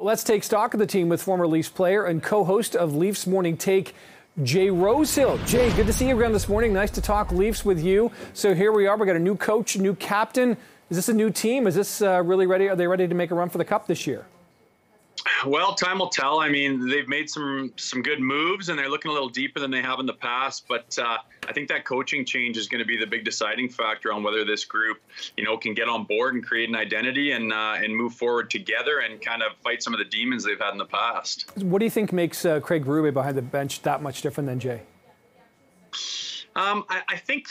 Let's take stock of the team with former Leafs player and co-host of Leafs Morning Take, Jay Rosehill. Jay, good to see you again this morning. Nice to talk Leafs with you. So here we are. We got a new coach, a new captain. Is this a new team? Is this really ready? Are they ready to make a run for the Cup this year? Well, time will tell. I mean, they've made some good moves, and they're looking a little deeper than they have in the past. But I think that coaching change is going to be the big deciding factor on whether this group, can get on board and create an identity and move forward together and kind of fight some of the demons they've had in the past. What do you think makes Craig Berube behind the bench that much different than Jay? I think,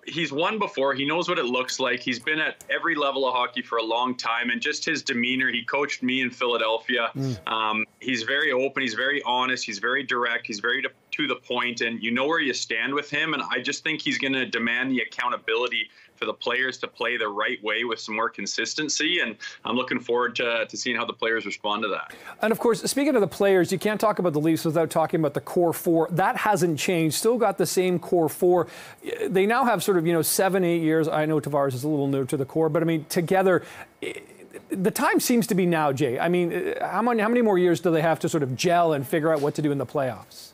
he's won before. He knows what it looks like. He's been at every level of hockey for a long time. And just his demeanor, he coached me in Philadelphia. He's very open. He's very honest. He's very direct. He's very to the point. And you know where you stand with him. And I just think he's going to demand the accountability for the players to play the right way with some more consistency. And I'm looking forward to seeing how the players respond to that. And of course, speaking of the players, you can't talk about the Leafs without talking about the core four. That hasn't changed. Still got the same core four. They now have sort of, 7, 8 years. I know Tavares is a little new to the core, but I mean, together, the time seems to be now, Jay. I mean, how many more years do they have to sort of gel and figure out what to do in the playoffs?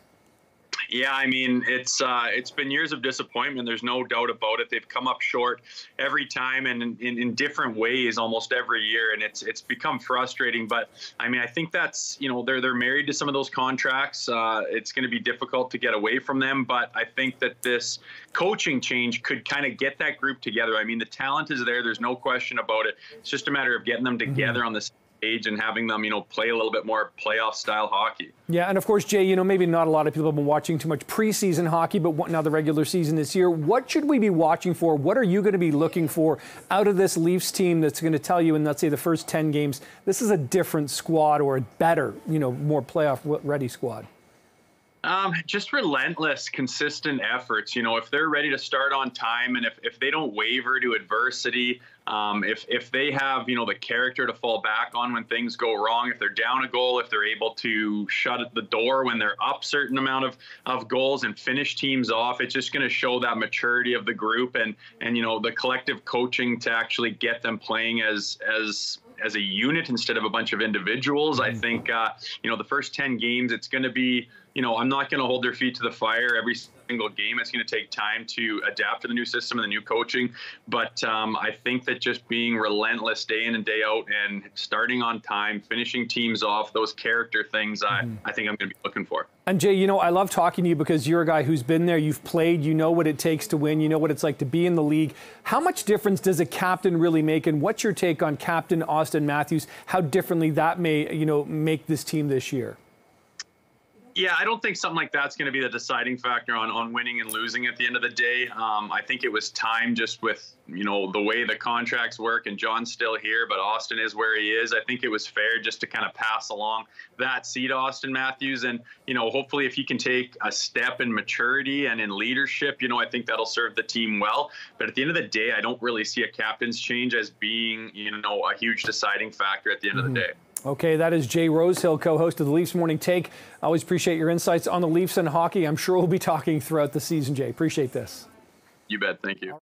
Yeah, I mean, it's been years of disappointment. There's no doubt about it. They've come up short every time and in different ways almost every year, and it's become frustrating. But I mean, I think that's they're married to some of those contracts. It's going to be difficult to get away from them. But I think that this coaching change could kind of get that group together. I mean, the talent is there. There's no question about it. It's just a matter of getting them together on the stage and having them, play a little bit more playoff style hockey. Yeah, and of course, Jay, maybe not a lot of people have been watching too much preseason hockey, but now the regular season this year. What should we be watching for? What are you going to be looking for out of this Leafs team that's going to tell you in, let's say, the first 10 games, this is a different squad or a better, more playoff ready squad? Just relentless, consistent efforts. If they're ready to start on time and if they don't waver to adversity, if they have, the character to fall back on when things go wrong, if they're down a goal, if they're able to shut the door when they're up certain amount of goals and finish teams off, it's just going to show that maturity of the group and the collective coaching to actually get them playing as a unit instead of a bunch of individuals. I think, the first 10 games, it's going to be, I'm not going to hold their feet to the fire every single game. It's going to take time to adapt to the new system and the new coaching. But I think that just being relentless day in and day out and starting on time, finishing teams off, those character things, I think I'm going to be looking for. And Jay, I love talking to you because you're a guy who's been there, you've played, you know what it takes to win, you know what it's like to be in the league. How much difference does a captain really make? And what's your take on Captain Austin Matthews, how differently that may, make this team this year? Yeah, I don't think something like that's going to be the deciding factor on winning and losing at the end of the day. I think it was time just with, the way the contracts work, and John's still here, but Austin is where he is. I think it was fair just to kind of pass along that seed to Austin Matthews. And, hopefully if he can take a step in maturity and in leadership, I think that'll serve the team well. But at the end of the day, I don't really see a captain's change as being, a huge deciding factor at the end of the day. Okay, that is Jay Rosehill, co-host of the Leafs Morning Take. I always appreciate your insights on the Leafs and hockey. I'm sure we'll be talking throughout the season, Jay. Appreciate this. You bet. Thank you.